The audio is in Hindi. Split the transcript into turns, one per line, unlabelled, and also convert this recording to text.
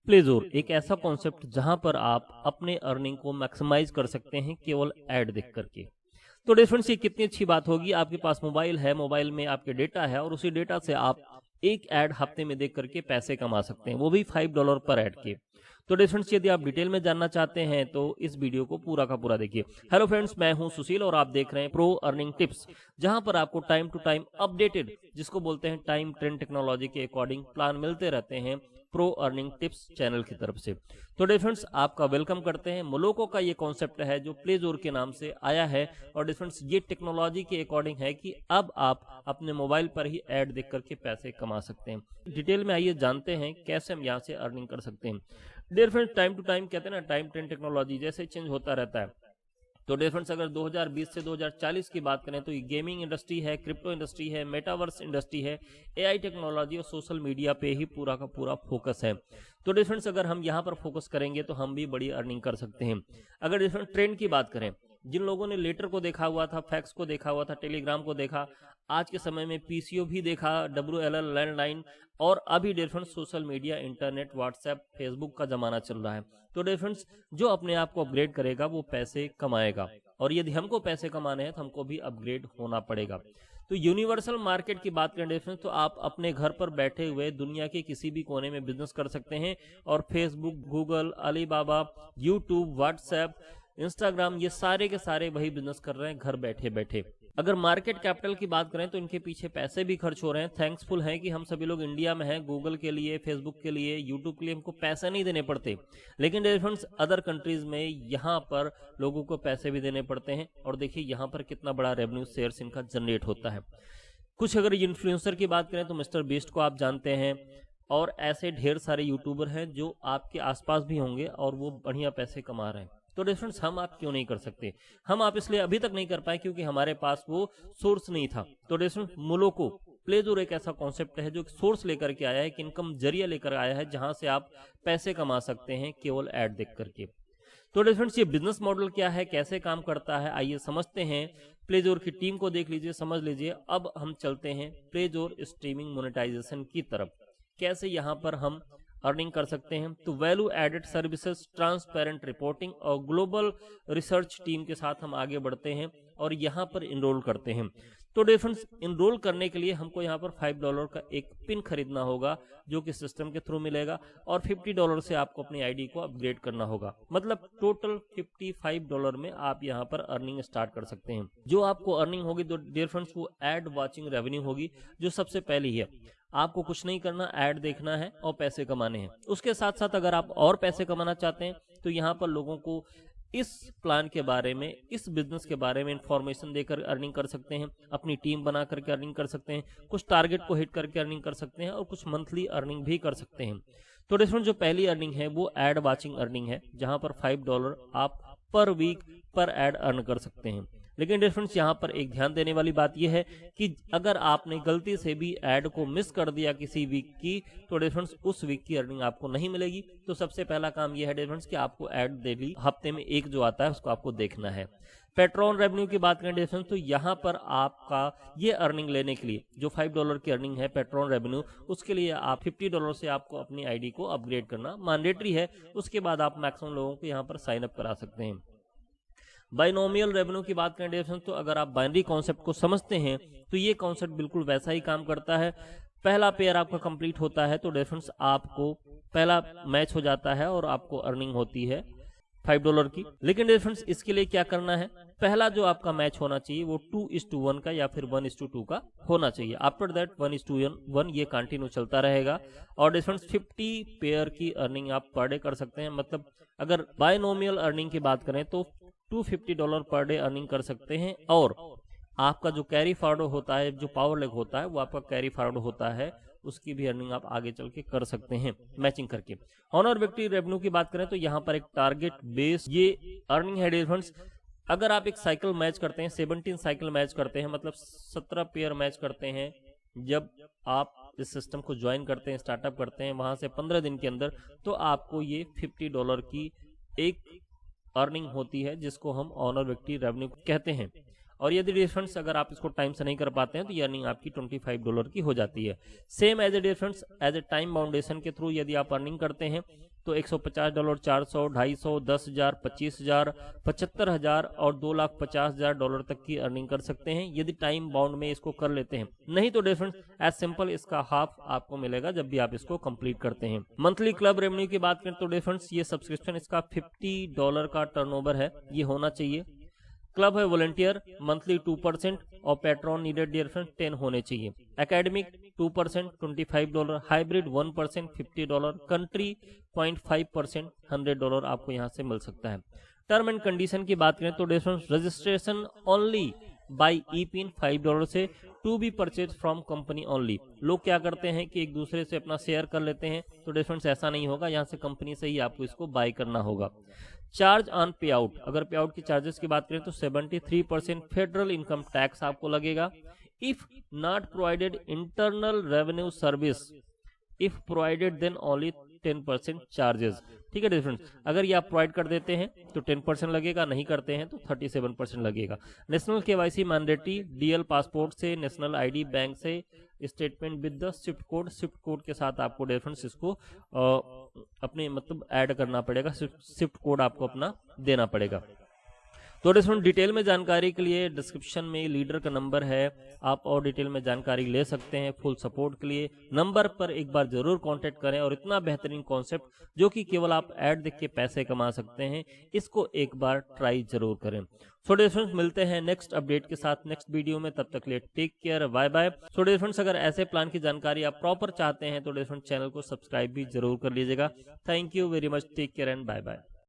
प्लेजोर एक ऐसा कॉन्सेप्ट जहां पर आप अपने अर्निंग को मैक्सिमाइज कर सकते हैं केवल ऐड देख करके। तो डिफरेंस ये कितनी अच्छी बात होगी, आपके पास मोबाइल है, मोबाइल में आपके डेटा है और उसी डेटा से आप एक ऐड हफ्ते में देख करके पैसे कमा सकते हैं, वो भी $5 पर ऐड के। तो डिफरेंस यदि आप डिटेल में जानना चाहते हैं तो इस वीडियो को पूरा का पूरा देखिए। हेलो फ्रेंड्स, मैं हूं सुशील और आप देख रहे हैं प्रो अर्निंग टिप्स, जहां पर आपको टाइम टू टाइम अपडेटेड, जिसको बोलते हैं टाइम ट्रेंड टेक्नोलॉजी के अकॉर्डिंग प्लान मिलते रहते हैं प्रो अर्निंग टिप्स चैनल की तरफ से। तो डिफरेंस आपका वेलकम करते हैं। मोलोको का ये कॉन्सेप्ट है जो प्लेजोर के नाम से आया है और डिफरेंस ये टेक्नोलॉजी के अकॉर्डिंग है कि अब आप अपने मोबाइल पर ही ऐड देख करके पैसे कमा सकते हैं। डिटेल में आइए जानते हैं कैसे हम यहाँ से अर्निंग कर सकते हैं। Dear friends, time to time कहते हैं ना, टाइम ट्रेंड टेक्नोलॉजी जैसे चेंज होता रहता है। तो डियर फ्रेंड्स, अगर 2020 से 2040 की बात करें तो ये गेमिंग इंडस्ट्री है, क्रिप्टो इंडस्ट्री है, मेटावर्स इंडस्ट्री है, एआई टेक्नोलॉजी और सोशल मीडिया पे ही पूरा का पूरा फोकस है। तो डियर फ्रेंड्स, अगर हम यहाँ पर फोकस करेंगे तो हम भी बड़ी अर्निंग कर सकते हैं। अगर डियर फ्रेंड्स ट्रेंड की बात करें, जिन लोगों ने लेटर को देखा हुआ था, फैक्स को देखा हुआ था, टेलीग्राम को देखा, आज के समय में पीसीओ भी देखा, WLL लैंडलाइन, और अभी dear friends social media, internet, WhatsApp, Facebook का जमाना चल रहा है। तो डियर फ्रेंड्स, जो अपने आप को अपग्रेड करेगा वो पैसे कमाएगा, और यदि हमको पैसे कमाने हैं तो हमको भी अपग्रेड होना पड़ेगा। तो यूनिवर्सल मार्केट की बात करें डिफरेंस, तो आप अपने घर पर बैठे हुए दुनिया के किसी भी कोने में बिजनेस कर सकते हैं, और Facebook, Google, Alibaba, YouTube, WhatsApp, Instagram, ये सारे के सारे वही बिजनेस कर रहे हैं घर बैठे बैठे। अगर मार्केट कैपिटल की बात करें तो इनके पीछे पैसे भी खर्च हो रहे हैं। थैंक्सफुल हैं कि हम सभी लोग इंडिया में हैं, गूगल के लिए, फेसबुक के लिए, यूट्यूब के लिए हमको पैसे नहीं देने पड़ते। लेकिन डिफरेंस अदर कंट्रीज में यहाँ पर लोगों को पैसे भी देने पड़ते हैं, और देखिए यहाँ पर कितना बड़ा रेवेन्यू शेयर्स इनका जनरेट होता है। कुछ अगर इन्फ्लुएंसर की बात करें तो मिस्टर बीस्ट को आप जानते हैं, और ऐसे ढेर सारे यूट्यूबर हैं जो आपके आसपास भी होंगे और वो बढ़िया पैसे कमा रहे हैं। तो डिफरेंस हम आप क्यों नहीं कर सकते? हम आप इसलिए अभी तक नहीं कर पाए क्योंकि हमारे पास वो सोर्स नहीं था। तो डिफरेंस मोलोको प्लेजोर एक ऐसा कॉन्सेप्ट है जो सोर्स लेकर के आया है, कि इनकम जरिया लेकर आया है, जहां से आप पैसे कमा सकते हैं केवल ऐड देख करके। तो डिफरेंस ये बिजनेस मॉडल क्या है, कैसे काम करता है, आइए समझते हैं। प्लेजोर की टीम को देख लीजिए, समझ लीजिए। अब हम चलते हैं प्लेजोर स्ट्रीमिंग मोनेटाइजेशन की तरफ, कैसे यहाँ पर हम अर्निंग कर सकते हैं। तो value added services, transparent reporting और ग्लोबल रिसर्च टीम के साथ हम आगे बढ़ते हैं और यहाँ पर इनरोल करते हैं। तो डिफरेंस इनरोल करने के लिए हमको यहाँ पर $5 का एक पिन खरीदना होगा, जो कि सिस्टम के थ्रू मिलेगा, और $50 से आपको अपनी आईडी को अपग्रेड करना होगा। मतलब टोटल $55 में आप यहाँ पर अर्निंग स्टार्ट कर सकते हैं। जो आपको अर्निंग होगी तो डियर फ्रेंड्स वो एड वॉचिंग रेवेन्यू होगी, जो सबसे पहली है। आपको कुछ नहीं करना, ऐड देखना है और पैसे कमाने हैं। उसके साथ साथ अगर आप और पैसे कमाना चाहते हैं तो यहाँ पर लोगों को इस प्लान के बारे में, इस बिजनेस के बारे में इंफॉर्मेशन देकर अर्निंग कर सकते हैं, अपनी टीम बना करके अर्निंग कर सकते हैं, कुछ टारगेट को हिट करके अर्निंग कर सकते हैं, और कुछ मंथली अर्निंग भी कर सकते हैं। तो डिफरेंट जो पहली अर्निंग है वो एड वॉचिंग अर्निंग है, जहां पर $5 आप पर वीक पर एड अर्न कर सकते हैं। लेकिन डिफरेंस यहाँ पर एक ध्यान देने वाली बात यह है कि अगर आपने गलती से भी ऐड को मिस कर दिया किसी वीक की, तो डिफरेंस उस वीक की अर्निंग आपको नहीं मिलेगी। तो सबसे पहला काम यह है डिफरेंस कि आपको ऐड डेली, हफ्ते में एक जो आता है उसको आपको देखना है। पेट्रोन रेवेन्यू की बात करें डिफरेंस, तो यहाँ पर आपका ये अर्निंग लेने के लिए जो $5 की अर्निंग है पेट्रोन रेवेन्यू, उसके लिए आप $50 से आपको अपनी आईडी को अपग्रेड करना मैंडेटरी है। उसके बाद आप मैक्सिमम लोगों को यहाँ पर साइन अप करा सकते हैं। बाइनोमियल रेवेन्यू की बात करें डिफरेंस, तो अगर आप बाइनरी कॉन्सेप्ट को समझते हैं तो ये कॉन्सेप्ट बिल्कुल वैसा ही काम करता है। पहला पेयर आपका कंप्लीट होता है तो डिफरेंस आपको पहला मैच हो जाता है और आपको अर्निंग होती है $5 की। लेकिन डिफरेंस इसके लिए क्या करना है, पहला जो आपका मैच होना चाहिए वो 2:1 का या फिर 1:2 का होना चाहिए। आफ्टर दैट 1:1 ये कंटिन्यू चलता रहेगा। और डिफरेंस 50 पेयर की अर्निंग आप पर डे कर सकते हैं। मतलब अगर बाइनोमियल अर्निंग की बात करें तो $250 पर डे अर्निंग कर सकते हैं। और आपका जो कैरी फॉरवर्ड होता है, जो पावर लेग होता है, वो आपका कैरी फॉरवर्ड होता है, उसकी भी अर्निंग आप आगे चल के कर सकते हैं मैचिंग करके। ऑनर विक्ट्री रेवेन्यू की बात करें तो यहाँ पर एक टारगेट बेस ये अर्निंग है डिफरेंस। अगर आप एक साइकिल मैच करते हैं, 17 साइकिल मैच करते हैं, मतलब 17 पेयर मैच करते हैं, जब आप इस सिस्टम को ज्वाइन करते हैं, स्टार्टअप करते हैं, वहां से 15 दिन के अंदर, तो आपको ये $50 की एक अर्निंग होती है, जिसको हम ऑनर विक्ट्री रेवेन्यू कहते हैं। और यदि डिफरेंस अगर आप इसको टाइम से नहीं कर पाते हैं तो ये अर्निंग आपकी $25 की हो जाती है। Same as a difference as a time boundation के थ्रू यदि आप अर्निंग करते हैं तो $150, 400, 250, 10,000, 25,000, 75,000 और $2,50,000 तक की अर्निंग कर सकते हैं यदि टाइम बाउंड में इसको कर लेते हैं। नहीं तो डिफरेंस एज सिंपल इसका हाफ आपको मिलेगा जब भी आप इसको कंप्लीट करते हैं। मंथली क्लब रेवेन्यू की बात करें तो डिफरेंस ये सब्सक्रिप्शन इसका $50 का टर्नओवर है, ये होना चाहिए। क्लब है वॉलंटियर, मंथली 2% और पेट्रॉन नीडेड डिफरेंस 10 होने चाहिए। एकेडमिक 2% $25, हाइब्रिड 1% $50, कंट्री 0.5% $100 आपको यहाँ से मिल सकता है। टर्म एंड कंडीशन की बात करें तो difference registration only by e pin $5 से to be purchase from company only. लोग क्या करते हैं कि एक दूसरे से अपना शेयर कर लेते हैं, तो डिफरेंस ऐसा नहीं होगा, यहाँ से कंपनी से ही आपको इसको बाय करना होगा। चार्ज ऑन पे आउट, अगर पे आउट की चार्जेस की बात करें तो 73% फेडरल इनकम टैक्स आपको लगेगा। If not provided internal revenue service, if provided then only 10% charges. ठीक है डिफरेंस, अगर ये आप प्रोवाइड कर देते हैं तो 10% लगेगा, नहीं करते हैं तो 37% लगेगा। National KYC mandatory, DL passport से, नेशनल आईडी, बैंक से, statement with the Swift code के साथ आपको डिफरेंस इसको अपने मतलब ऐड करना पड़ेगा, स्विफ्ट कोड आपको अपना देना पड़ेगा। तो डिफरेंट डिटेल में जानकारी के लिए डिस्क्रिप्शन में लीडर का नंबर है, आप और डिटेल में जानकारी ले सकते हैं। फुल सपोर्ट के लिए नंबर पर एक बार जरूर कांटेक्ट करें और इतना बेहतरीन कॉन्सेप्ट जो कि केवल आप ऐड देख के पैसे कमा सकते हैं, इसको एक बार ट्राई जरूर करें। सो डिफरेंस मिलते हैं नेक्स्ट अपडेट के साथ नेक्स्ट वीडियो में, तब तक लिए take care, bye bye. So difference अगर ऐसे प्लान की जानकारी आप प्रॉपर चाहते हैं तो डिफरेंस चैनल को सब्सक्राइब भी जरूर कर लीजिएगा। Thank you very much, take care and bye bye.